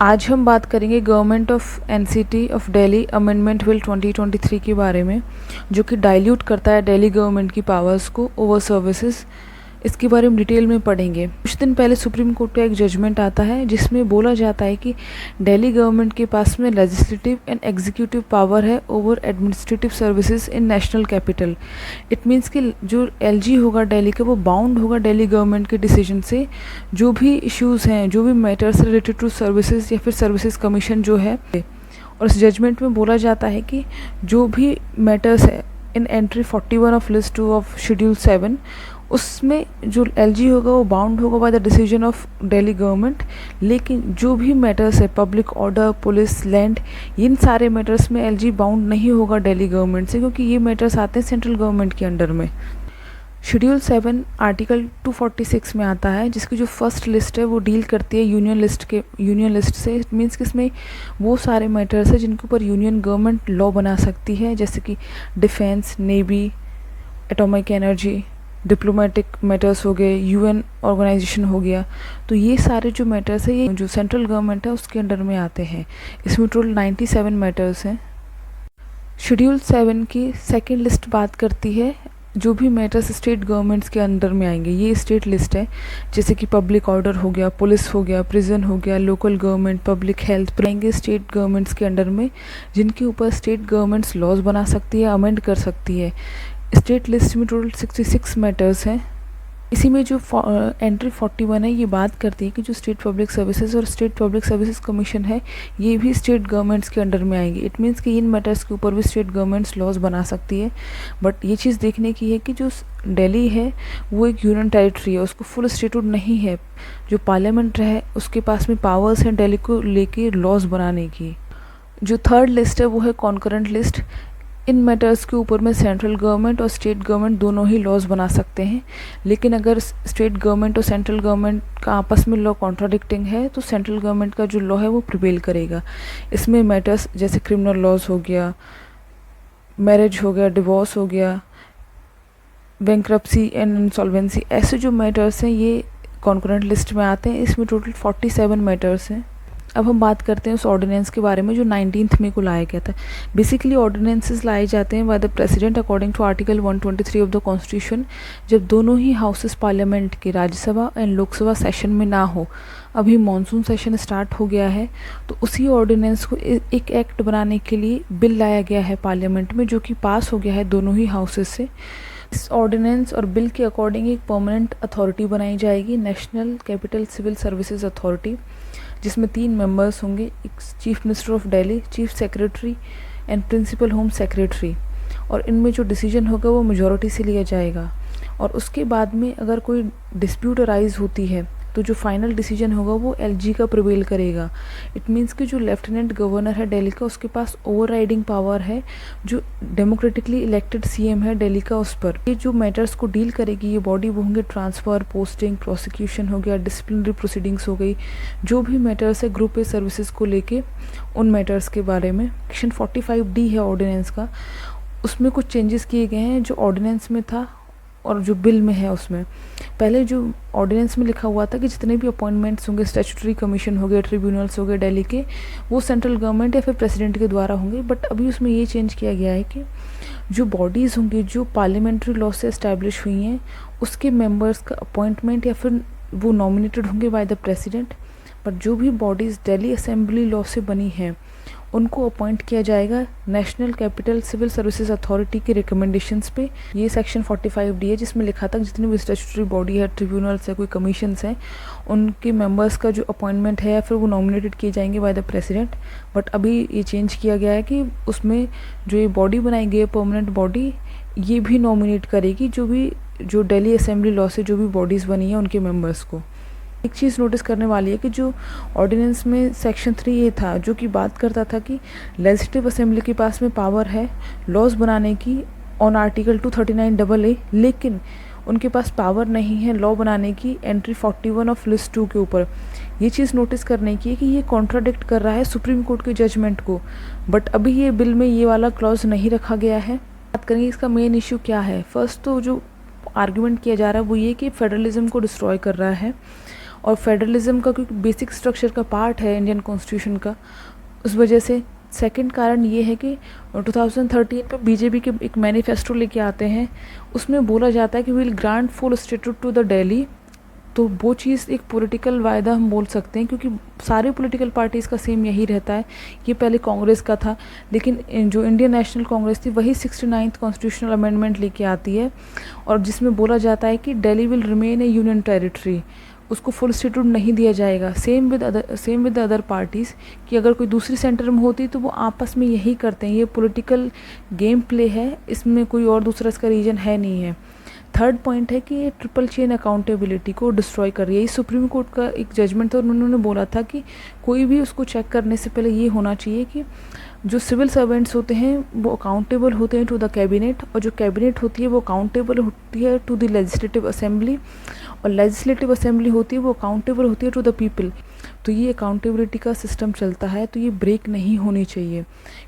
आज हम बात करेंगे government of NCT of Delhi amendment bill 2023 के बारे में, जो कि डाइल्यूट करता है दिल्ली गवर्नमेंट की पावर्स को ओवर सर्विसेज। इसके बारे में डिटेल में पढ़ेंगे। कुछ दिन पहले सुप्रीम कोर्ट का एक जजमेंट आता है जिसमें बोला जाता है कि दिल्ली गवर्नमेंट के पास में लेजिस्लेटिव एंड एग्जीक्यूटिव पावर है over administrative services in national capital. It means कि जो एलजी होगा दिल्ली का, वो बाउंड होगा दिल्ली गवर्नमेंट के डिसीजन से। जो भी इश्यूज़ हैं, जो भी मैटर्स रिलेटेड टू सर्विसेज या फिर सर्विसेज कमीशन जो है, और इस जजमेंट में बोला जाता है कि जो भी मैटर्स है in entry 41 of list 2 of schedule 7, उसमें जो एलजी होगा वो बाउंड होगा by the decision of Delhi government. लेकिन जो भी मैटर्स है, पब्लिक ऑर्डर, पुलिस, लैंड, इन सारे मैटर्स में एलजी बाउंड नहीं होगा दिल्ली गवर्नमेंट से, क्योंकि ये मैटर्स आते हैं सेंट्रल गवर्नमेंट के अंडर में। शेड्यूल 7 आर्टिकल 246 में आता है, जिसकी जो फर्स्ट लिस्ट है वो डील करती है यूनियन लिस्ट से। इट मीन्स कि इसमें वो सारे मैटर्स हैं जिनके ऊपर यूनियन गवर्नमेंट लॉ बना सकती है, जैसे कि defence, navy, atomic energy, diplomatic matters हो गए, यूएन ऑर्गेनाइजेशन हो गया। तो ये सारे जो मैटर्स हैं, ये जो सेंट्रल गवर्नमेंट है उसके अंडर में आते हैं। इसमें टोटल 97 मैटर्स हैं। शेड्यूल 7 की सेकेंड लिस्ट बात करती है जो भी मैटर्स स्टेट गवर्नमेंट्स के अंडर में आएंगे। ये स्टेट लिस्ट है, जैसे कि पब्लिक ऑर्डर हो गया, पुलिस हो गया, प्रिजन हो गया, लोकल गवर्नमेंट, पब्लिक हेल्थ, आएंगे स्टेट गवर्नमेंट्स के अंडर में, जिनके ऊपर स्टेट गवर्नमेंट्स लॉज बना सकती है, अमेंड कर सकती है। स्टेट लिस्ट में टोटल 66 मैटर्स हैं। इसी में जो एंट्री 41 है, ये बात करती है कि जो स्टेट पब्लिक सर्विसेज और स्टेट पब्लिक सर्विसेज कमीशन है, ये भी स्टेट गवर्नमेंट्स के अंडर में आएंगे। इट मीन्स कि इन मैटर्स के ऊपर भी स्टेट गवर्नमेंट्स लॉज बना सकती है। बट ये चीज़ देखने की है कि जो दिल्ली है वो एक यूनियन टेरिटरी है, उसको फुल स्टेटहुड नहीं है। जो पार्लियामेंट है उसके पास में पावर्स हैं दिल्ली को लेके लॉज बनाने की। जो थर्ड लिस्ट है वो है कॉन्करेंट लिस्ट। इन मैटर्स के ऊपर में सेंट्रल गवर्नमेंट और स्टेट गवर्नमेंट दोनों ही लॉज बना सकते हैं। लेकिन अगर स्टेट गवर्नमेंट और सेंट्रल गवर्नमेंट का आपस में लॉ कॉन्ट्राडिक्टिंग है, तो सेंट्रल गवर्नमेंट का जो लॉ है वो प्रिवेल करेगा। इसमें मैटर्स जैसे क्रिमिनल लॉज हो गया, मैरिज हो गया, डिवोर्स हो गया, बैंक्रप्सी एंड इंसॉल्वेंसी, ऐसे जो मैटर्स हैं ये कॉन्करेंट लिस्ट में आते हैं। इसमें टोटल 47 मैटर्स हैं। अब हम बात करते हैं उस ऑर्डिनेंस के बारे में जो 19 मई को लाया गया था। बेसिकली ऑर्डिनेंसेस लाए जाते हैं by the president according to article 123 of the constitution, जब दोनों ही हाउसेस पार्लियामेंट के, राज्यसभा एंड लोकसभा सेशन में ना हो। अभी मॉनसून सेशन स्टार्ट हो गया है, तो उसी ऑर्डिनेंस को एक एक्ट बनाने के लिए बिल लाया गया है पार्लियामेंट में, जो कि पास हो गया है दोनों ही हाउसेस से। इस ऑर्डिनेंस और बिल के अकॉर्डिंग एक परमानेंट अथॉरिटी बनाई जाएगी, national capital civil services authority, जिसमें 3 मेंबर्स होंगे, एक chief minister of Delhi, chief secretary and principal home secretary. और इनमें जो डिसीजन होगा वो मेजॉरिटी से लिया जाएगा। और उसके बाद में अगर कोई डिस्प्यूट अराइज होती है तो जो फाइनल डिसीजन होगा वो एलजी का प्रिवेल करेगा। इट मीन्स कि जो लेफ्टिनेंट गवर्नर है दिल्ली का, उसके पास ओवरराइडिंग पावर है, जो डेमोक्रेटिकली इलेक्टेड सीएम है दिल्ली का, उस पर। ये जो मैटर्स को डील करेगी ये बॉडी, वो होंगे ट्रांसफ़र, पोस्टिंग, प्रोसिक्यूशन हो गया, डिसिप्लिनरी प्रोसीडिंग्स हो गई, जो भी मैटर्स है ग्रुप ए सर्विसेज को लेके, उन मैटर्स के बारे में। सेक्शन 45D है ऑर्डिनेंस का, उसमें कुछ चेंजेस किए गए हैं जो ऑर्डिनेंस में था और जो बिल में है उसमें। पहले जो ऑर्डिनेंस में लिखा हुआ था कि जितने भी अपॉइंटमेंट्स होंगे, स्टैट्यूटरी कमीशन हो गए, ट्रिब्यूनल्स हो गए दिल्ली के, वो सेंट्रल गवर्नमेंट या फिर प्रेसिडेंट के द्वारा होंगे। बट अभी उसमें ये चेंज किया गया है कि जो बॉडीज़ होंगी जो पार्लियामेंट्री लॉ से इस्टेब्लिश हुई हैं, उसके मेंबर्स का अपॉइंटमेंट या फिर वो नॉमिनेटेड होंगे बाय द प्रेसिडेंट। बट जो भी बॉडीज़ दिल्ली असेंबली लॉ से बनी हैं, उनको अपॉइंट किया जाएगा national capital civil services authority के रिकमेंडेशंस पे। ये सेक्शन 45D है, जिसमें लिखा था जितनी भी स्टैट्यूटरी बॉडी है, ट्रिब्यूनल्स है, कोई कमीशंस हैं, उनके मेंबर्स का जो अपॉइंटमेंट है या फिर वो नॉमिनेटेड किए जाएंगे बाय द प्रेसिडेंट। बट अभी ये चेंज किया गया है कि उसमें जो ये बॉडी बनाई गई है, परमानेंट बॉडी, ये भी नॉमिनेट करेगी जो दिल्ली असेंबली लॉ से जो भी बॉडीज़ बनी है उनके मेम्बर्स को। एक चीज़ नोटिस करने वाली है कि जो ऑर्डिनेंस में सेक्शन 3A था, जो कि बात करता था कि लेजिस्लेटिव असेंबली के पास में पावर है लॉज बनाने की ऑन आर्टिकल 239AA, लेकिन उनके पास पावर नहीं है लॉ बनाने की एंट्री 41 ऑफ लिस्ट 2 के ऊपर। ये चीज़ नोटिस करने की है कि ये कॉन्ट्राडिक्ट कर रहा है सुप्रीम कोर्ट के जजमेंट को। बट अभी ये बिल में ये वाला क्लॉज नहीं रखा गया है। बात करेंगे इसका मेन इशू क्या है। फर्स्ट तो जो आर्ग्यूमेंट किया जा रहा है वो ये कि फेडरलिज्म को डिस्ट्रॉय कर रहा है और फेडरलिज्म का क्योंकि बेसिक स्ट्रक्चर का पार्ट है इंडियन कॉन्स्टिट्यूशन का, उस वजह से। सेकंड कारण ये है कि 2013 पे बीजेपी के एक मैनिफेस्टो लेके आते हैं, उसमें बोला जाता है कि will grant full statute to the Delhi. तो वो चीज़ एक पॉलिटिकल वायदा हम बोल सकते हैं, क्योंकि सारे पॉलिटिकल पार्टीज़ का सेम यही रहता है। ये पहले कांग्रेस का था, लेकिन जो इंडियन नेशनल कांग्रेस थी वही 69th कॉन्स्टिट्यूशनल अमेंडमेंट लेके आती है, और जिसमें बोला जाता है कि Delhi will remain A union territory, उसको फुल स्टेटूट नहीं दिया जाएगा। सेम विद अदर पार्टीज़ कि अगर कोई दूसरी सेंटर में होती तो वो आपस में यही करते हैं। ये पॉलिटिकल गेम प्ले है, इसमें कोई और दूसरा इसका रीजन है नहीं है। थर्ड पॉइंट है कि ये ट्रिपल चेन अकाउंटेबिलिटी को डिस्ट्रॉय कर रही है। ये सुप्रीम कोर्ट का एक जजमेंट था, और उन्होंने बोला था कि कोई भी उसको चेक करने से पहले ये होना चाहिए कि जो सिविल सर्वेंट्स होते हैं वो अकाउंटेबल होते हैं टू द कैबिनेट, और जो कैबिनेट होती है वो अकाउंटेबल होती है टू द लेजिस्लेटिव असेंबली, और लेजिस्लेटिव असेंबली होती है वो अकाउंटेबल होती है टू द पीपल। तो ये अकाउंटेबिलिटी का सिस्टम चलता है, तो ये ब्रेक नहीं होनी चाहिए,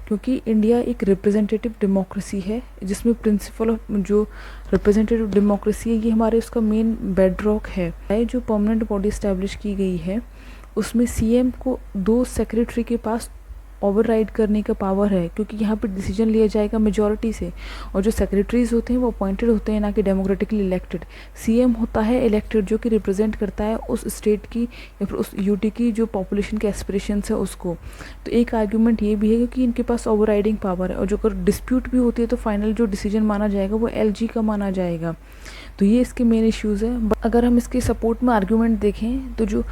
क्योंकि इंडिया एक रिप्रेजेंटेटिव डेमोक्रेसी है, जिसमें प्रिंसिपल ऑफ जो रिप्रेजेंटेटिव डेमोक्रेसी है ये हमारे उसका मेन बेडरॉक है। जो परमानेंट बॉडी इस्टेब्लिश की गई है उसमें सीएम को 2 सेक्रेटरी के पास ओवरराइड करने का पावर है, क्योंकि यहाँ पे डिसीजन लिया जाएगा मेजॉरिटी से, और जो सेक्रेटरीज होते हैं वो अपॉइंटेड होते हैं, ना कि डेमोक्रेटिकली इलेक्टेड। सीएम होता है इलेक्टेड, जो कि रिप्रेजेंट करता है उस स्टेट की या फिर उस यूटी की जो पॉपुलेशन के एस्पिरेशंस है उसको। तो एक आर्ग्यूमेंट ये भी है कि इनके पास ओवरराइडिंग पावर है, और जो अगर डिस्प्यूट भी होती है तो फाइनल जो डिसीजन माना जाएगा वो एलजी का माना जाएगा। तो ये इसके मेन इश्यूज़ है। बट अगर हम इसके सपोर्ट में आर्ग्यूमेंट देखें तो जो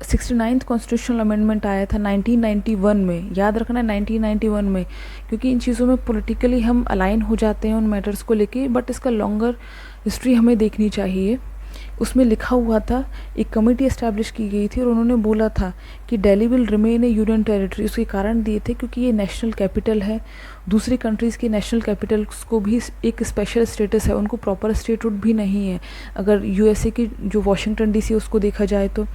69th कॉन्स्टिट्यूशनल अमेंडमेंट आया था 1991 में, याद रखना 1991 में, क्योंकि इन चीज़ों में पॉलिटिकली हम अलाइन हो जाते हैं उन मैटर्स को लेके, बट इसका लॉन्गर हिस्ट्री हमें देखनी चाहिए। उसमें लिखा हुआ था, एक कमेटी एस्टैब्लिश की गई थी और उन्होंने बोला था कि Delhi will remain A union territory. उसके कारण दिए थे क्योंकि ये नेशनल कैपिटल है, दूसरी कंट्रीज़ की नेशनल कैपिटल्स को भी एक स्पेशल स्टेटस है, उनको प्रॉपर स्टेटहुड भी नहीं है अगर यूएसए की जो वाशिंगटन डीसी उसको देखा जाए तो।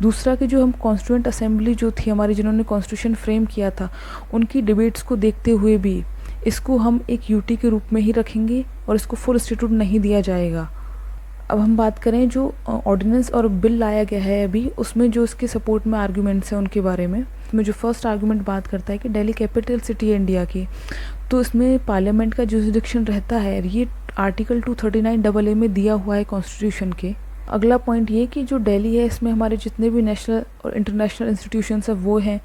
दूसरा कि जो हम कॉन्स्टिट्यूएंट असेंबली जो थी हमारी, जिन्होंने कॉन्स्टिट्यूशन फ्रेम किया था, उनकी डिबेट्स को देखते हुए भी इसको हम एक यूटी के रूप में ही रखेंगे और इसको फुल स्टेटहुड नहीं दिया जाएगा। अब हम बात करें जो ऑर्डिनेंस और बिल लाया गया है अभी, उसमें जो इसके सपोर्ट में आर्गूमेंट्स हैं उनके बारे में जो फर्स्ट आर्गूमेंट बात करता है कि दिल्ली कैपिटल सिटी है इंडिया की, तो इसमें पार्लियामेंट का जुरिसडिक्शन रहता है, ये आर्टिकल 239AA में दिया हुआ है कॉन्स्टिट्यूशन के। अगला पॉइंट ये कि जो दिल्ली है इसमें हमारे जितने भी नेशनल और इंटरनेशनल इंस्टीट्यूशंस हैं वो हैं,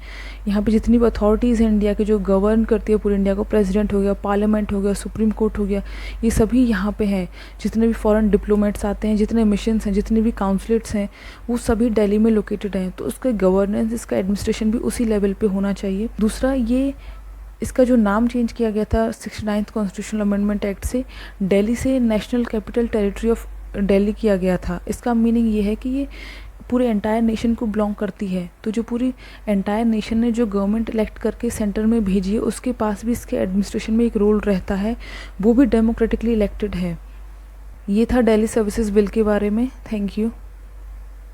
यहाँ पे जितनी भी अथॉरिटीज़ हैं इंडिया के जो गवर्न करती है पूरे इंडिया को, प्रेसिडेंट हो गया, पार्लियामेंट हो गया, सुप्रीम कोर्ट हो गया, ये सभी यहाँ पे हैं। जितने भी फॉरेन डिप्लोमेट्स आते हैं, जितने मिशंस हैं, जितने भी काउंसलेट्स हैं, वो सभी दिल्ली में लोकेटेड हैं। तो उसका गवर्नेंस, इसका एडमिनिस्ट्रेशन भी उसी लेवल पर होना चाहिए। दूसरा ये इसका जो नाम चेंज किया गया था 69th कॉन्स्टिट्यूशनल अमेंडमेंट एक्ट से, दिल्ली से national capital territory of Delhi किया गया था। इसका मीनिंग ये है कि ये पूरे एंटायर नेशन को बिलोंग करती है, तो जो पूरी एंटायर नेशन ने जो गवर्नमेंट इलेक्ट करके सेंटर में भेजी है उसके पास भी इसके एडमिनिस्ट्रेशन में एक रोल रहता है, वो भी डेमोक्रेटिकली इलेक्टेड है। ये था दिल्ली सर्विसेज बिल के बारे में। Thank you.